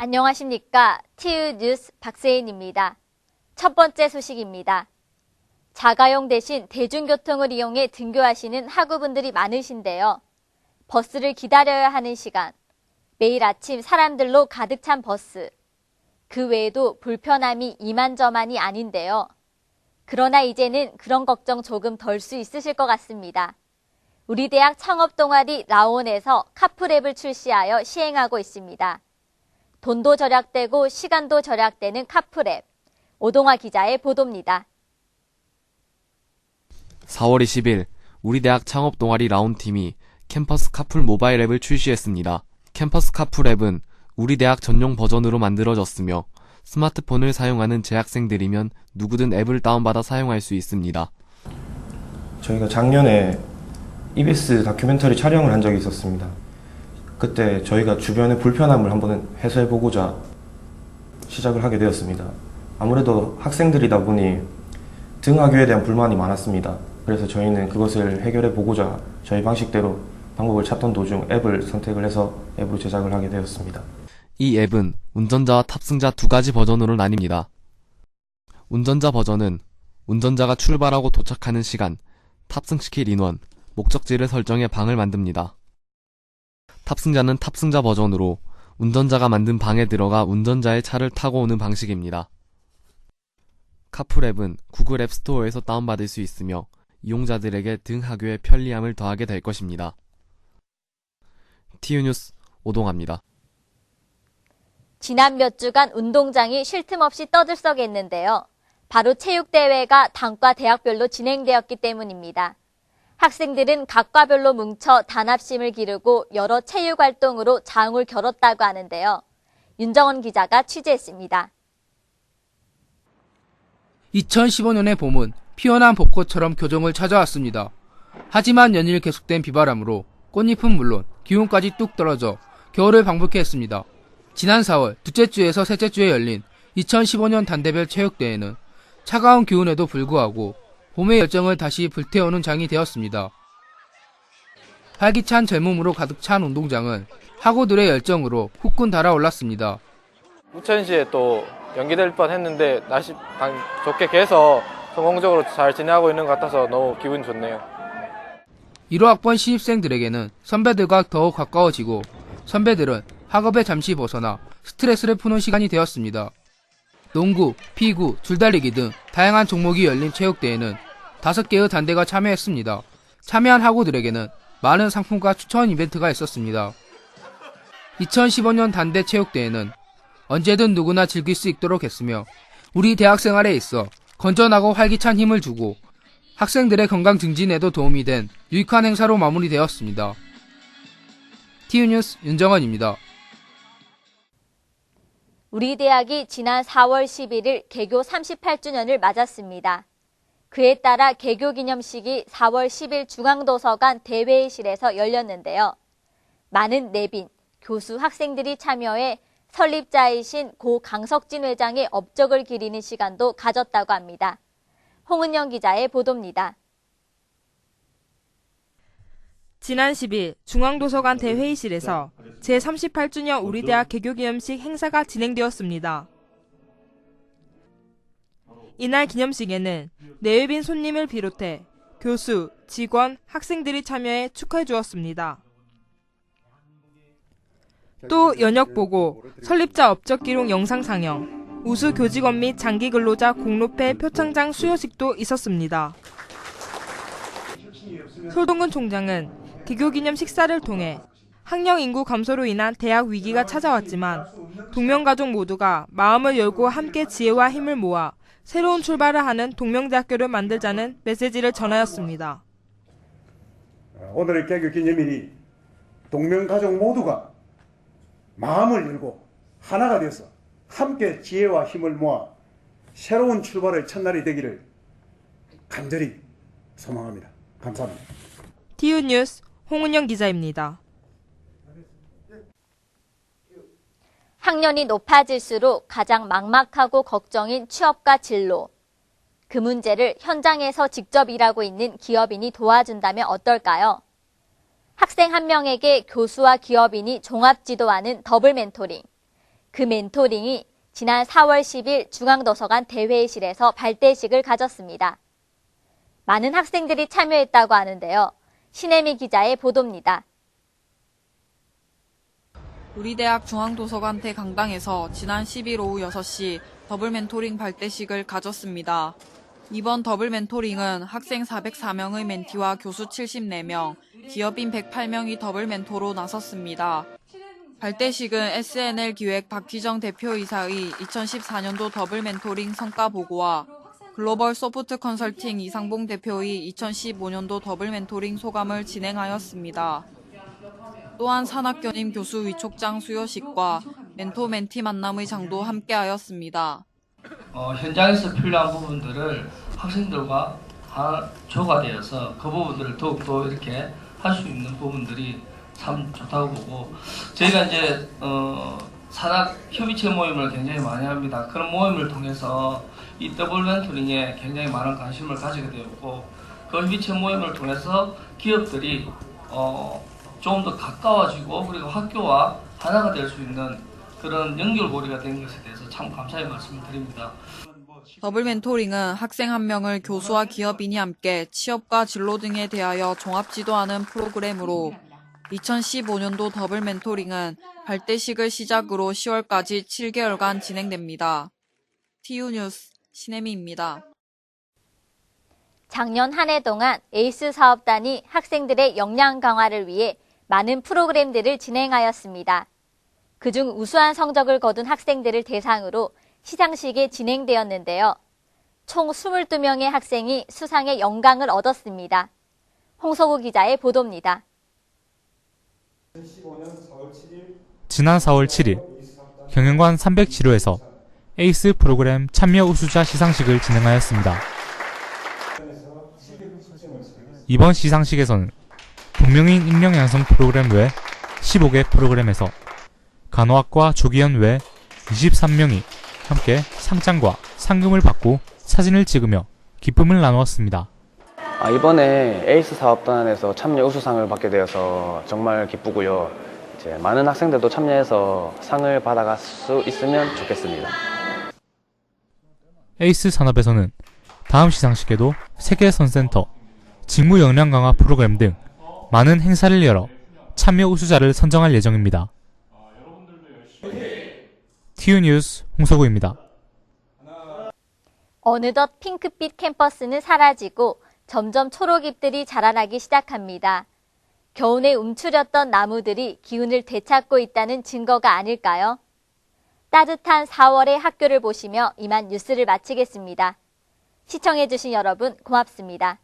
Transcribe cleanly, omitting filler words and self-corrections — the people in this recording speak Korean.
안녕하십니까. TU 뉴스 박세인입니다. 첫 번째 소식입니다. 자가용 대신 대중교통을 이용해 등교하시는 학우분들이 많으신데요. 버스를 기다려야 하는 시간, 매일 아침 사람들로 가득 찬 버스, 그 외에도 불편함이 이만저만이 아닌데요. 그러나 이제는 그런 걱정 조금 덜 수 있으실 것 같습니다. 우리 대학 창업동아리 라온에서 카풀앱을 출시하여 시행하고 있습니다. 돈도 절약되고 시간도 절약되는 카풀앱. 오동화 기자의 보도입니다. 4월 20일 우리 대학 창업 동아리 라온팀이 캠퍼스 카풀 모바일 앱을 출시했습니다. 캠퍼스 카풀 앱은 우리 대학 전용 버전으로 만들어졌으며 스마트폰을 사용하는 재학생들이면 누구든 앱을 다운받아 사용할 수 있습니다. 저희가 작년에 EBS 다큐멘터리 촬영을 한 적이 있었습니다. 그때 저희가 주변의 불편함을 한번 해소해보고자 시작을 하게 되었습니다. 아무래도 학생들이다 보니 등하교에 대한 불만이 많았습니다. 그래서 저희는 그것을 해결해보고자 저희 방식대로 방법을 찾던 도중 앱을 선택을 해서 앱으로 제작을 하게 되었습니다. 이 앱은 운전자와 탑승자 두 가지 버전으로 나뉩니다. 운전자 버전은 운전자가 출발하고 도착하는 시간, 탑승시킬 인원, 목적지를 설정해 방을 만듭니다. 탑승자는 탑승자 버전으로 운전자가 만든 방에 들어가 운전자의 차를 타고 오는 방식입니다. 카풀 앱은 구글 앱 스토어에서 다운받을 수 있으며 이용자들에게 등하교의 편리함을 더하게 될 것입니다. TU 뉴스 오동화입니다. 지난 몇 주간 운동장이 쉴 틈 없이 떠들썩했는데요. 바로 체육대회가 단과 대학별로 진행되었기 때문입니다. 학생들은 각 과별로 뭉쳐 단합심을 기르고 여러 체육활동으로 장을 겨뤘다고 하는데요. 윤정원 기자가 취재했습니다. 2015년의 봄은 피어난 벚꽃처럼 교정을 찾아왔습니다. 하지만 연일 계속된 비바람으로 꽃잎은 물론 기온까지 뚝 떨어져 겨울을 방불케 했습니다. 지난 4월 둘째 주에서 셋째 주에 열린 2015년 단대별 체육대회는 차가운 기온에도 불구하고 봄의 열정을 다시 불태우는 장이 되었습니다. 활기찬 젊음으로 가득 찬 운동장은 학우들의 열정으로 후끈 달아올랐습니다. 우천시에 또 연기될 뻔했는데 날씨 좋게 개서 성공적으로 잘 진행하고 있는 것 같아서 너무 기분이 좋네요. 1호학번 신입생들에게는 선배들과 더욱 가까워지고 선배들은 학업에 잠시 벗어나 스트레스를 푸는 시간이 되었습니다. 농구, 피구, 줄달리기 등 다양한 종목이 열린 체육대회는 5개의 단대가 참여했습니다. 참여한 학우들에게는 많은 상품과 추천 이벤트가 있었습니다. 2015년 단대 체육대회는 언제든 누구나 즐길 수 있도록 했으며 우리 대학 생활에 있어 건전하고 활기찬 힘을 주고 학생들의 건강 증진에도 도움이 된 유익한 행사로 마무리되었습니다. TU 뉴스 윤정원입니다. 우리 대학이 지난 4월 11일 개교 38주년을 맞았습니다. 그에 따라 개교 기념식이 4월 10일 중앙도서관 대회의실에서 열렸는데요. 많은 내빈, 교수, 학생들이 참여해 설립자이신 고 강석진 회장의 업적을 기리는 시간도 가졌다고 합니다. 홍은영 기자의 보도입니다. 지난 10일 중앙도서관 대회의실에서 제38주년 우리대학 개교기념식 행사가 진행되었습니다. 이날 기념식에는 내외빈 손님을 비롯해 교수, 직원, 학생들이 참여해 축하해 주었습니다. 또 연혁보고, 설립자 업적 기록 영상 상영, 우수 교직원 및 장기 근로자 공로패 표창장 수여식도 있었습니다. 솔동근 총장은 개교기념 식사를 통해 학령 인구 감소로 인한 대학 위기가 찾아왔지만 동명가족 모두가 마음을 열고 함께 지혜와 힘을 모아 새로운 출발을 하는 동명대학교를 만들자는 메시지를 전하였습니다. 오늘의 개교기념일이 동명가족 모두가 마음을 열고 하나가 되어서 함께 지혜와 힘을 모아 새로운 출발의 첫날이 되기를 간절히 소망합니다. 감사합니다. TU 뉴스 홍은영 기자입니다. 학년이 높아질수록 가장 막막하고 걱정인 취업과 진로. 그 문제를 현장에서 직접 일하고 있는 기업인이 도와준다면 어떨까요? 학생 한 명에게 교수와 기업인이 종합 지도하는 더블 멘토링. 그 멘토링이 지난 4월 10일 중앙도서관 대회의실에서 발대식을 가졌습니다. 많은 학생들이 참여했다고 하는데요. 신혜미 기자의 보도입니다. 우리 대학 중앙도서관 대강당에서 지난 10일 오후 6시 더블 멘토링 발대식을 가졌습니다. 이번 더블 멘토링은 학생 404명의 멘티와 교수 74명, 기업인 108명이 더블 멘토로 나섰습니다. 발대식은 SNL 기획 박희정 대표이사의 2014년도 더블 멘토링 성과 보고와 글로벌 소프트 컨설팅 이상봉 대표의 2015년도 더블 멘토링 소감을 진행하였습니다. 또한 산학교님 교수 위촉장 수여식과 멘토 멘티 만남의 장도 함께하였습니다. 현장에서 필요한 부분들을 학생들과 조가되어서 그 부분들을 더욱더 이렇게 할 수 있는 부분들이 참 좋다고 보고, 저희가 이제 산학 협의체 모임을 굉장히 많이 합니다. 그런 모임을 통해서 이 더블 멘토링에 굉장히 많은 관심을 가지게 되었고, 그 협의체 모임을 통해서 기업들이 조금 더 가까워지고 그리고 학교와 하나가 될 수 있는 그런 연결고리가 된 것에 대해서 참 감사의 말씀을 드립니다. 더블 멘토링은 학생 한 명을 교수와 기업인이 함께 취업과 진로 등에 대하여 종합 지도하는 프로그램으로 2015년도 더블 멘토링은 발대식을 시작으로 10월까지 7개월간 진행됩니다. TU 뉴스 신혜미입니다. 작년 한 해 동안 에이스 사업단이 학생들의 역량 강화를 위해 많은 프로그램들을 진행하였습니다. 그중 우수한 성적을 거둔 학생들을 대상으로 시상식이 진행되었는데요. 총 22명의 학생이 수상의 영광을 얻었습니다. 홍석우 기자의 보도입니다. 지난 4월 7일 경영관 307호에서 에이스 프로그램 참여 우수자 시상식을 진행하였습니다. 이번 시상식에서는 동명이인 인명 양성 프로그램 외 15개 프로그램에서 간호학과 조기현 외 23명이 함께 상장과 상금을 받고 사진을 찍으며 기쁨을 나누었습니다. 이번에 에이스 사업단에서 참여 우수상을 받게 되어서 정말 기쁘고요. 이제 많은 학생들도 참여해서 상을 받아갈 수 있으면 좋겠습니다. 에이스 산업에서는 다음 시상식에도 세계선센터, 직무 역량 강화 프로그램 등 많은 행사를 열어 참여 우수자를 선정할 예정입니다. TU 뉴스 홍석우입니다. 어느덧 핑크빛 캠퍼스는 사라지고 점점 초록잎들이 자라나기 시작합니다. 겨우내 움츠렸던 나무들이 기운을 되찾고 있다는 증거가 아닐까요? 따뜻한 4월의 학교를 보시며 이만 뉴스를 마치겠습니다. 시청해주신 여러분 고맙습니다.